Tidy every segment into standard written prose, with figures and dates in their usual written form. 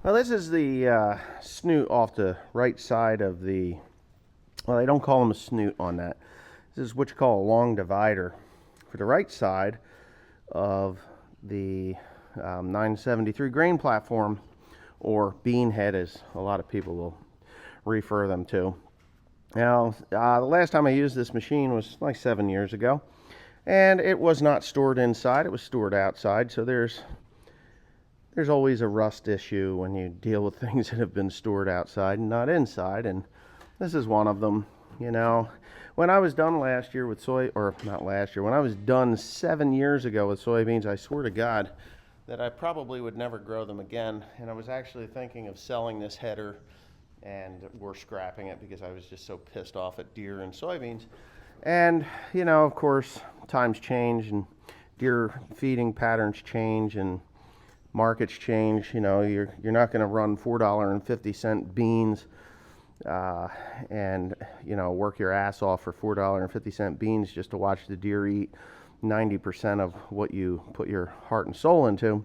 Well, this is the snoot off the right side of the, well, they don't call them a snoot on that. This is what you call a long divider for the right side of the 973 grain platform, or bean head as a lot of people will refer them to. Now, the last time I used this machine was like 7 years ago, and it was not stored inside, it was stored outside, so there's always a rust issue when you deal with things that have been stored outside and not inside, and this is one of them. You know, when I was done last year with when I was done 7 years ago with soybeans, I swear to God that I probably would never grow them again, and I was actually thinking of selling this header and we're scrapping it because I was just so pissed off at deer and soybeans. And, you know, of course, times change and deer feeding patterns change and markets change. You know, you're not going to run $4.50 beans and, you know, work your ass off for $4.50 beans just to watch the deer eat 90% of what you put your heart and soul into.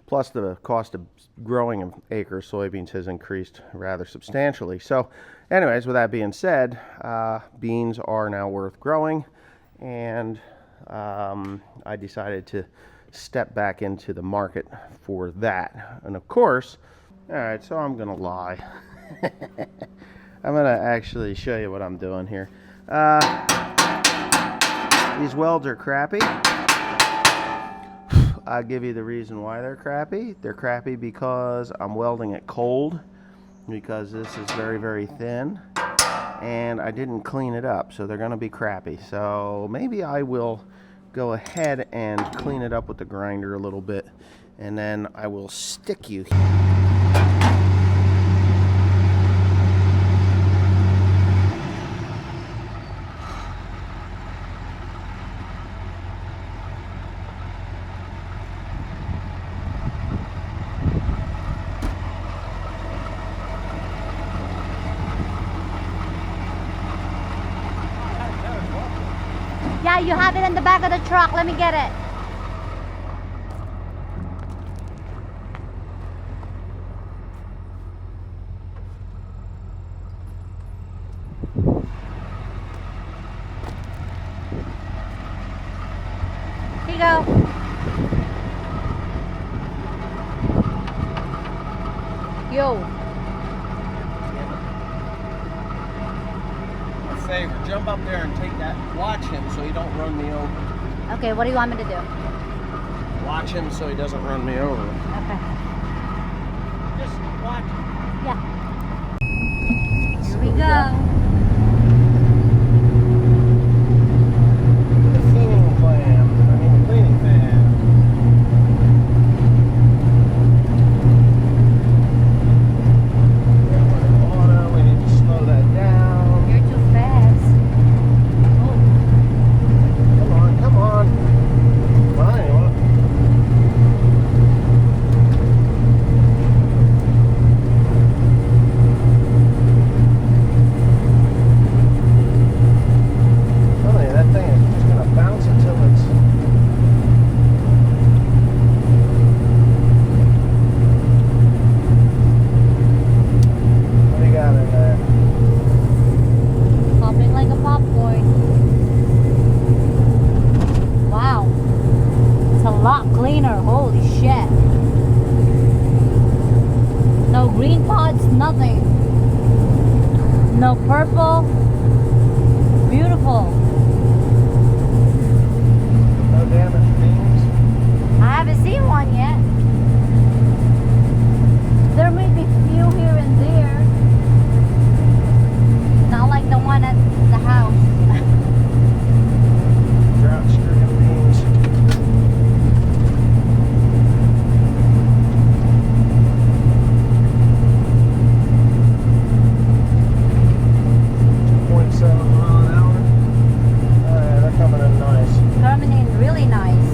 Plus, the cost of growing an acre of soybeans has increased rather substantially. So, anyways, with that being said, beans are now worth growing, and I decided to step back into the market for that. And of course, all right, so I'm gonna lie. I'm gonna actually show you what I'm doing here. These welds are crappy. I'll give you the reason why they're crappy. They're crappy because I'm welding it cold, because this is very, very thin, and I didn't clean it up, so they're gonna be crappy. So maybe I will go ahead and clean it up with the grinder a little bit, and then I will stick you here. Yeah, you have it in the back of the truck. Let me get it. Here you go. Yo. Favor, jump up there and take that. Watch him so he don't run me over. Okay, what do you want me to do? Watch him so he doesn't run me over. Okay. Just watch him. Yeah. Here we go. The cleaning plan. Cleaning fan. Auto, we need to slow that down. Come on. Fine, what? Oh, yeah, that thing is just gonna bounce until it's... What do you got in there? Popping like a popcorn. Wow, it's a lot cleaner. Holy shit. No green pods, nothing. No purple. Beautiful. No damaged beans? I haven't seen one yet. There may be few here and there. Not like the one at the house. Drought stricken beans. Coming in really nice.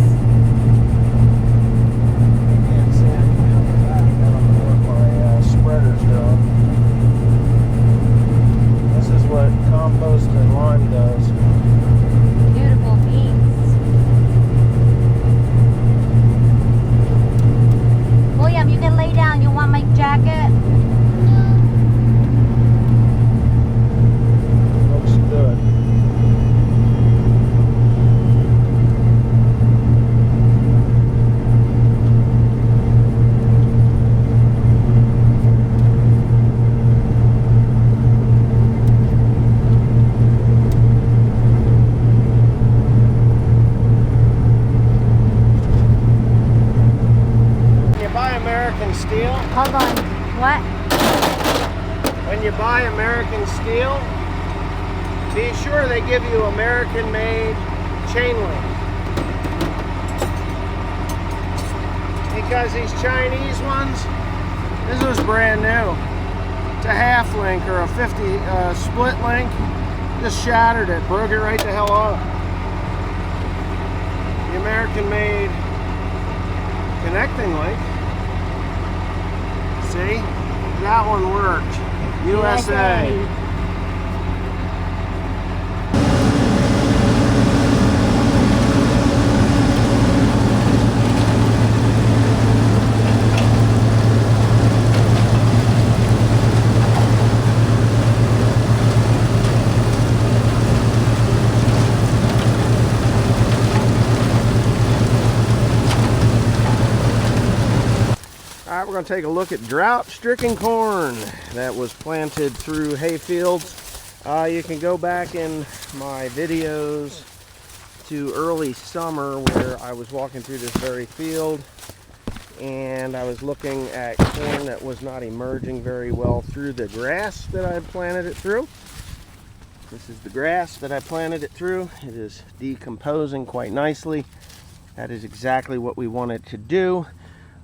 American steel? Hold on. What? When you buy American steel, be sure they give you American-made chain link. Because these Chinese ones, this was brand new. It's a half link or a 50 split link. Just shattered it, broke it right the hell off. The American-made connecting link. See? That one worked. USA. Alright, we're going to take a look at drought-stricken corn that was planted through hay fields. You can go back in my videos to early summer where I was walking through this very field and I was looking at corn that was not emerging very well through the grass that I had planted it through. This is the grass that I planted it through. It is decomposing quite nicely. That is exactly what we wanted to do.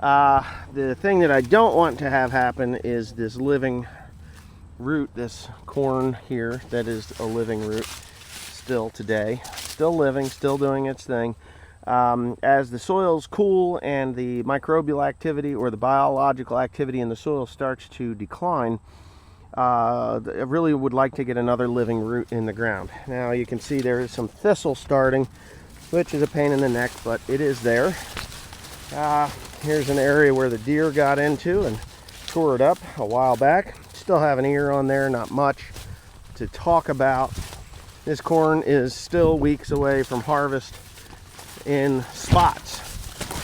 The thing that I don't want to have happen is this living root, this corn here that is a living root still today. Still living, still doing its thing. As the soils cool and the microbial activity or the biological activity in the soil starts to decline, I really would like to get another living root in the ground. Now you can see there is some thistle starting, which is a pain in the neck, but it is there. Here's an area where the deer got into and tore it up a while back. Still have an ear on there, not much to talk about. This corn is still weeks away from harvest in spots,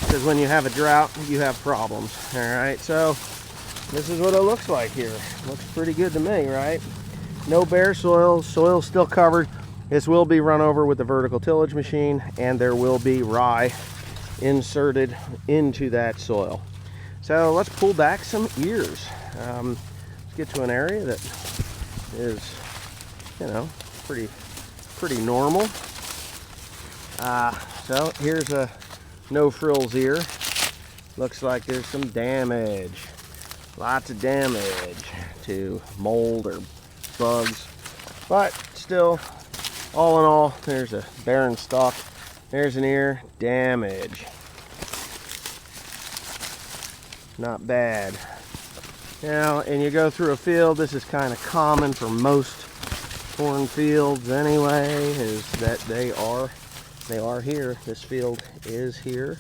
because when you have a drought, you have problems. All right, so this is what it looks like here. Looks pretty good to me, right? No bare soil, soil's still covered. This will be run over with the vertical tillage machine, and there will be rye inserted into that soil. So let's pull back some ears. Let's get to an area that is, you know, pretty normal. So here's a no frills ear. Looks like there's some damage. Lots of damage to mold or bugs. But still, all in all, there's a barren stalk. There's an ear, damage. Not bad. Now, and you go through a field, this is kind of common for most corn fields anyway, is that they are here. This field is here.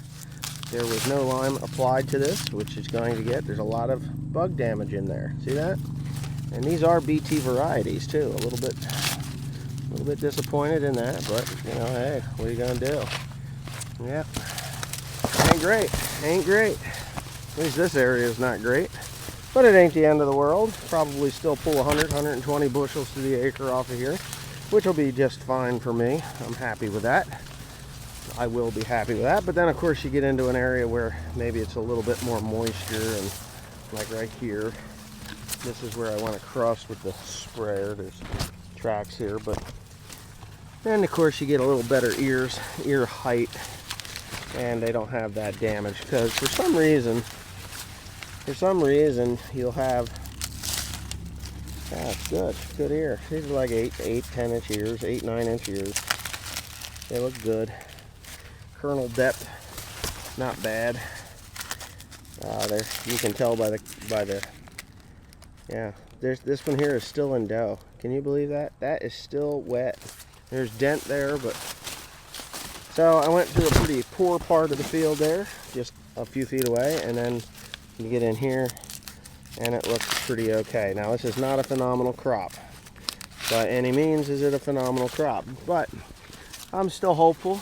There was no lime applied to this, which is going to get, there's a lot of bug damage in there. See that? And these are BT varieties too, a little bit disappointed in that, but you know, hey, what are you gonna do? Yep, ain't great. At least this area is not great, but it ain't the end of the world. Probably still pull 120 bushels to the acre off of here, which will be just fine for me. I'm happy with that. I will be happy with that. But then of course you get into an area where maybe it's a little bit more moisture, and like right here, this is where I want to cross with the sprayer. There's tracks here, but then of course you get a little better ear height, and they don't have that damage, because for some reason you'll have, it's good ear. These are like 10 inch ears, 9 inch ears. They look good. Kernel depth, not bad. There you can tell by the yeah. This one here is still in dough. Can you believe that? That is still wet. There's dent there, but so I went to a pretty poor part of the field there, just a few feet away, and then you get in here and it looks pretty okay. Now this is not a phenomenal crop. By any means is it a phenomenal crop, but I'm still hopeful.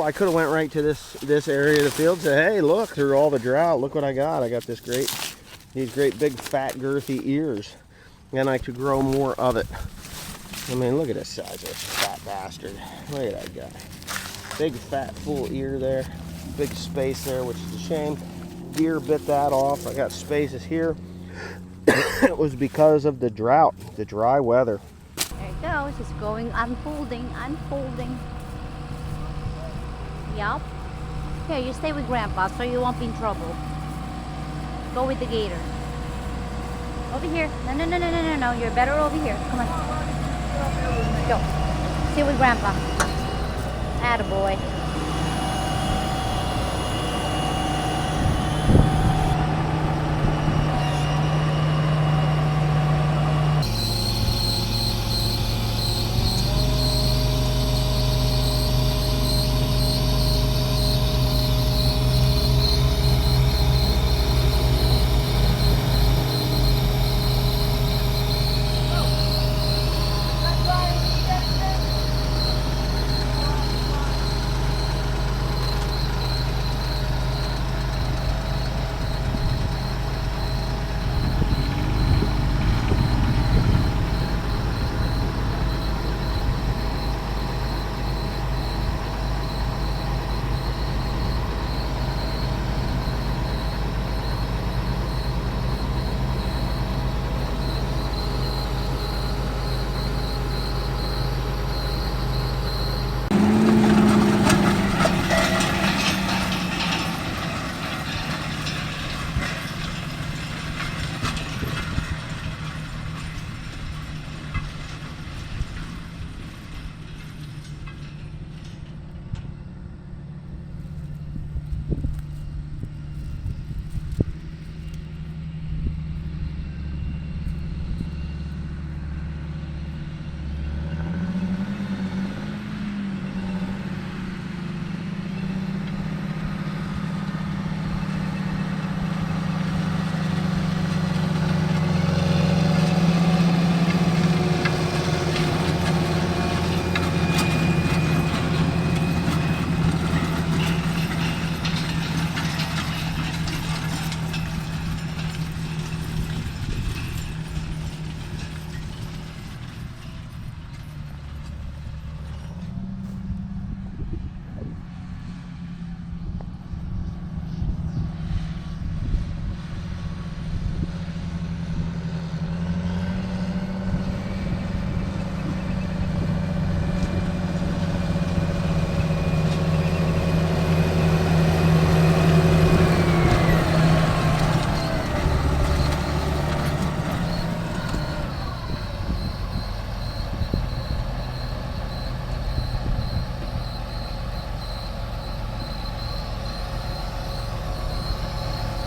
I could have went right to this area of the field and said, hey, look, through all the drought, look what I got. I got these great big fat girthy ears, and I could grow more of it. I mean, look at the size of this fat bastard. Look at that guy. Big fat full ear there, big space there, which is a shame. deer bit that off. I got spaces here. It was because of the drought, the dry weather. There it goes. It's going, unfolding, unfolding. Yup. Here, you stay with Grandpa so you won't be in trouble. Go with the gator. Over here. No. You're better over here. Come on. Go. Stay with Grandpa. Attaboy.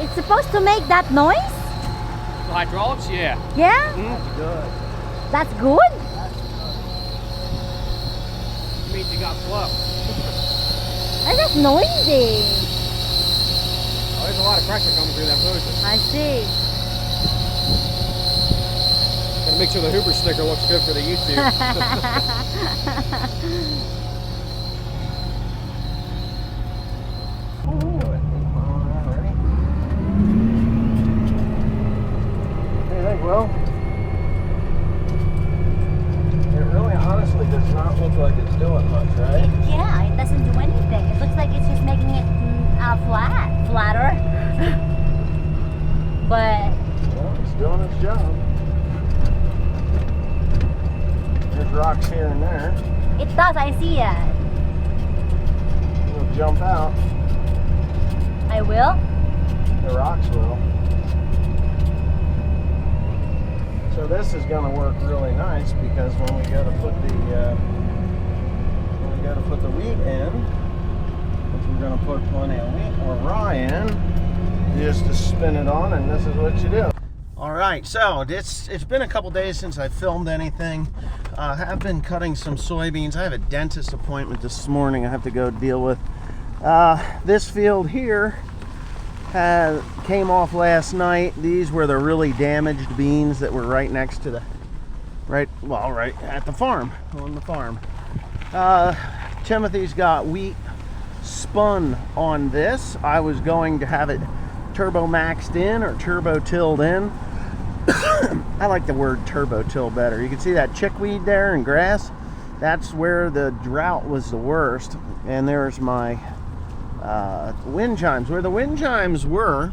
It's supposed to make that noise? The hydraulics, yeah. Yeah? That's good. That's good? It means you got flow. That's noisy. Oh, there's a lot of pressure coming through that motor. I see. Gotta make sure the Hoover sticker looks good for the YouTube. Well, it really honestly does not look like it's doing much, right? Yeah, it doesn't do anything. It looks like it's just making it flatter. But Well, it's doing its job. There's rocks here and there. it does, I see it. It'll jump out. I will. The rocks will. So this is going to work really nice because when we go to put the wheat in, which we're going to put plenty of wheat or rye in, you just to spin it on, and this is what you do. All right, so it's been a couple days since I filmed anything. I have been cutting some soybeans. I have a dentist appointment this morning I have to go deal with. This field here came off last night. These were the really damaged beans that were right next to right at the farm, on the farm. Timothy's got wheat spun on this. I was going to have it turbo maxed in or turbo tilled in. I like the word turbo till better. You can see that chickweed there and grass. That's where the drought was the worst. And there's my wind chimes. Where the wind chimes were,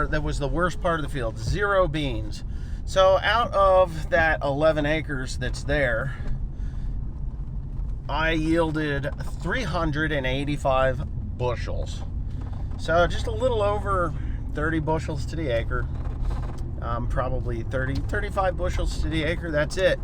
that was the worst part of the field. 0 beans. So out of that 11 acres that's there, I yielded 385 bushels. So just a little over 30 bushels to the acre. Probably 35 bushels to the acre. That's it.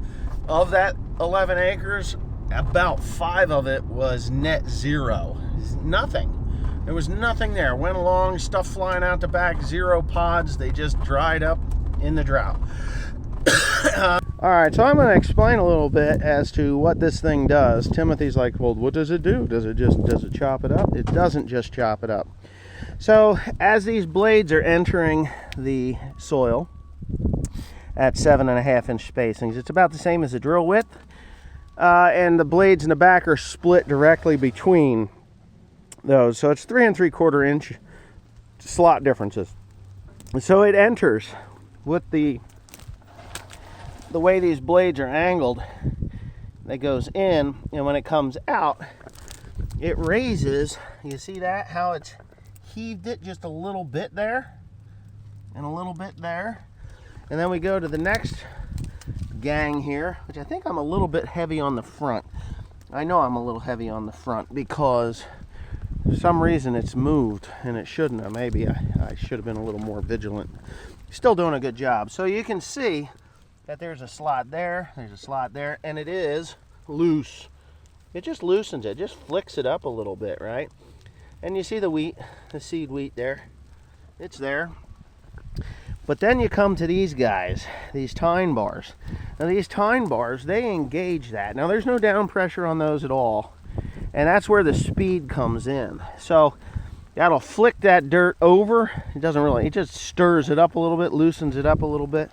Of that 11 acres, about 5 of it was net 0. Nothing. There was nothing there. Went along, stuff flying out the back, 0 pods. They just dried up in the drought. All right, so I'm going to explain a little bit as to what this thing does. Timothy's like, well, what does it do? Does it chop it up? It doesn't just chop it up. So as these blades are entering the soil at 7.5-inch spacings, it's about the same as a drill width, and the blades in the back are split directly between those. So it's 3 3/4-inch slot differences. So it enters with the way these blades are angled. That goes in, and when it comes out, it raises. You see that? How it's heaved it just a little bit there and a little bit there. And then we go to the next gang here, which I think I'm a little bit heavy on the front. I know I'm a little heavy on the front because for some reason it's moved, and it shouldn't have. Maybe I should have been a little more vigilant. Still doing a good job. So you can see that there's a slot there, there's a slot there, and it is loose. It just loosens it, just flicks it up a little bit, right? And you see the wheat, the seed wheat there. It's there. But then you come to these guys, these tine bars. Now these tine bars, they engage that. Now there's no down pressure on those at all. And that's where the speed comes in. So that'll flick that dirt over. It doesn't really, it just stirs it up a little bit, loosens it up a little bit.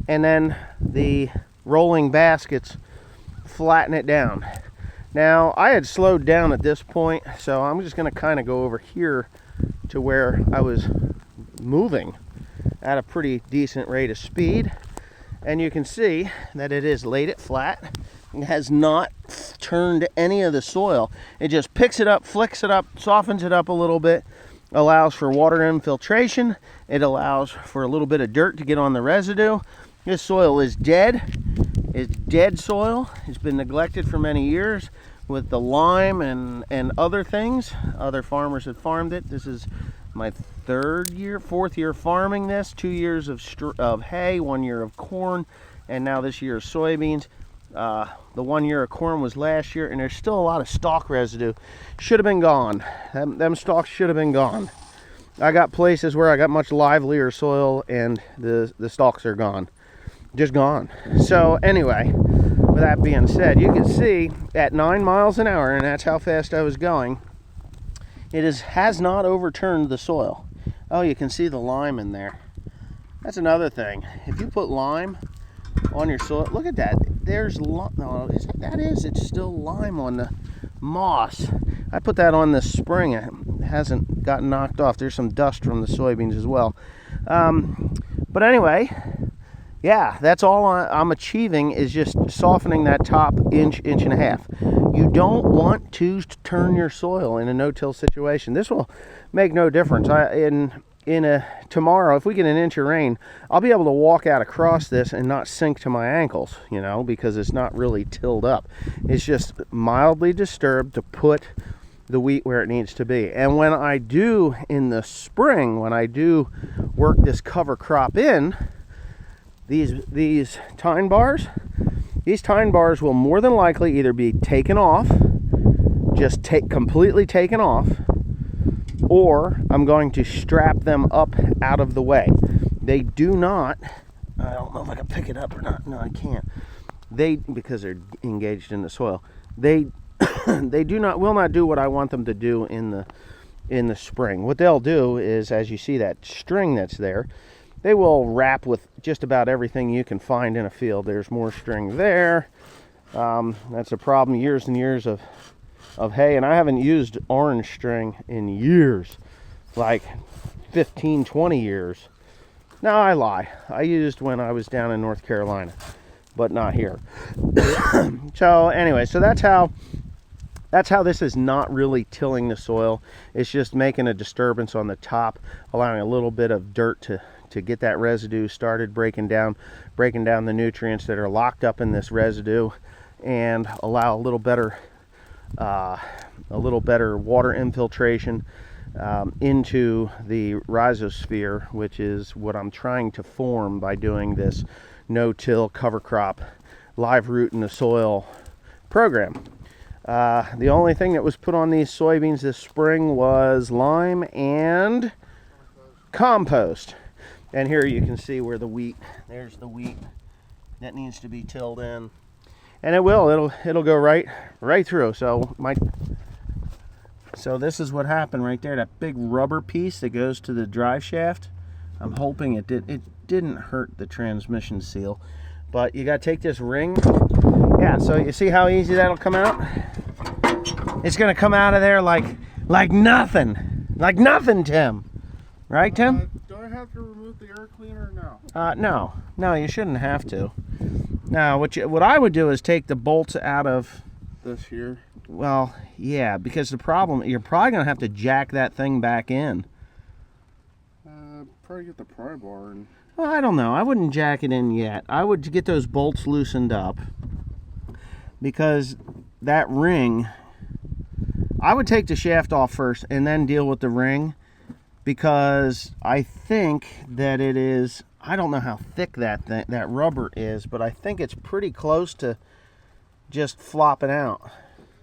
And then the rolling baskets flatten it down. Now I had slowed down at this point, so I'm just going to kind of go over here to where I was moving at a pretty decent rate of speed, and you can see that it is laid it flat. It has not turned any of the soil. It just picks it up, flicks it up, softens it up a little bit, allows for water infiltration. It allows for a little bit of dirt to get on the residue. This soil is dead. It's dead soil. It's been neglected for many years with the lime and other things. Other farmers have farmed it. This is my fourth year farming this. 2 years of hay, 1 year of corn, and now this year of soybeans. The 1 year of corn was last year, and there's still a lot of stalk residue. Should have been gone. Them stalks should have been gone. I got places where I got much livelier soil, and the stalks are gone. Just gone. So anyway, with that being said, you can see at 9 miles an hour, and that's how fast I was going, it has not overturned the soil. Oh, you can see the lime in there. That's another thing. If you put lime on your soil, look at that. There's no, it's still lime on the moss. I put that on this spring. It hasn't gotten knocked off. There's some dust from the soybeans as well. But anyway, yeah, that's all I'm achieving is just softening that top inch and a half. You don't want to turn your soil in a no-till situation. This will make no difference. Tomorrow, if we get an inch of rain, I'll be able to walk out across this and not sink to my ankles, you know, because it's not really tilled up. It's just mildly disturbed to put the wheat where it needs to be. And when I do in the spring, when I do work this cover crop in, these tine bars will more than likely either be taken off, completely taken off, or I'm going to strap them up out of the way. They do not, I don't know if I can pick it up or not. No, I can't. Because they're engaged in the soil, they will not do what I want them to do in the spring. What they'll do is, as you see that string that's there, they will wrap with just about everything you can find in a field. There's more string there. That's a problem. Years and years of hay, and I haven't used orange string in years, like 15, 20 years. No, I lie. I used when I was down in North Carolina, but not here. So anyway, so that's how that's how this is not really tilling the soil. It's just making a disturbance on the top, allowing a little bit of dirt to get that residue started breaking down the nutrients that are locked up in this residue, and allow a little better water infiltration into the rhizosphere, which is what I'm trying to form by doing this no-till cover crop live root in the soil program. The only thing that was put on these soybeans this spring was lime and compost. And here you can see where the wheat, there's the wheat that needs to be tilled in. And it'll go right through. So this is what happened right there, that big rubber piece that goes to the drive shaft. I'm hoping it didn't hurt the transmission seal. But you got to take this ring. Yeah, so you see how easy that'll come out? It's going to come out of there like nothing. Like nothing, Tim. Right, Tim? Do I have to remove the air cleaner or no? No, you shouldn't have to. Now, what I would do is take the bolts out of this here? Well, yeah, because the problem, you're probably going to have to jack that thing back in. Probably get the pry bar and... Well, I don't know. I wouldn't jack it in yet. I would get those bolts loosened up, because that ring, I would take the shaft off first and then deal with the ring, because I think that it is, I don't know how thick that rubber is, but I think it's pretty close to just flopping out.